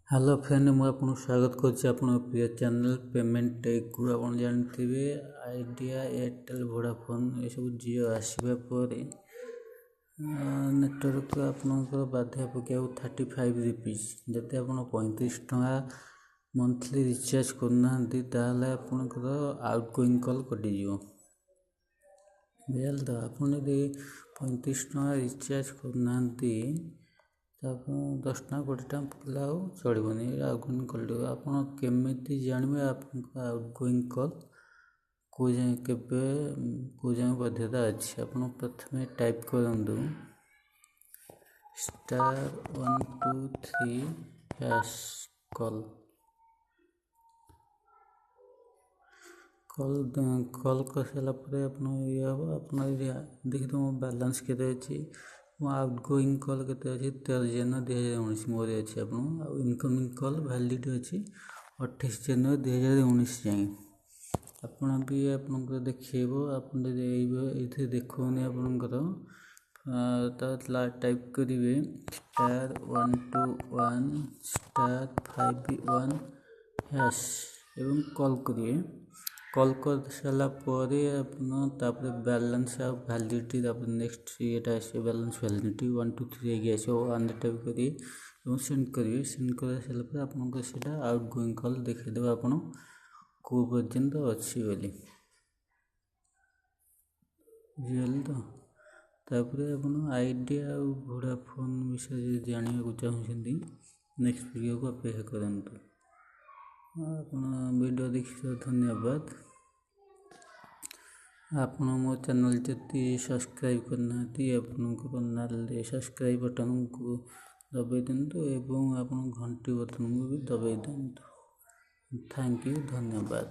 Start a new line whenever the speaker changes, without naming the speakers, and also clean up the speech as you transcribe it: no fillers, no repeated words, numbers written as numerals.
Hello friend मुझे आपको स्वागत कर प्रिय चैनल पेमेंट टेक को आप जानते आइडिया एयरटेल वोडाफोन ये सब जियो आसवा पर नेटवर्क आपंकर बाध्य पकड़ 35 रुपीज जब आप 35 टका मंथली रिचार्ज करना आपंकर आउट गोइंग कल कटिज बुझल तो आप 35 टका रिचार्ज करना 10 टका 20 टका पकड़ा चलनी आउटगोइंग कल आप केमी जानवे आप आउटगोइंग कल कौ जाए कौ जाए बाध्यता अच्छी आप प्रथम टाइप करूँ *123# कल कल कल कर सारापर आप देखिए मो बैलेंस के मो आउटगोइंग कल के 13 जनवरी 2019 मोर अच्छी आप इनकमिंग कल वैलिडिटी अच्छी 28 जनवरी 2019 जाए आपड़ भी आपंकर देखेब आप देखने आपंकर टाइप करेंगे *121*51# एवं कल करेंगे कल कर सारापर आप बैलेंस वैलिडिटी नेक्स्ट ये बैलेंस वैलिडिटी 1 2 3 आस टाइप करेंगे सेंड करेंगे सेंड कर सारापर आपको आउट गोइंग कल देखीदेव आप कौ पर्यंत अच्छी बोली बुझे तो तापर आप आइडिया और वोडाफोन विषय जानवा चाहते नेक्स्ट वीडियो को अपेक्षा करूँ आप वीडियो देखिए धन्यवाद आप मो चैनल जति सब्सक्राइब करना आपंकर सब्सक्राइब बटन को दबाई दिंतु एवं आप घंटी बटन को भी दबाई दिंतु थैंक यू धन्यवाद।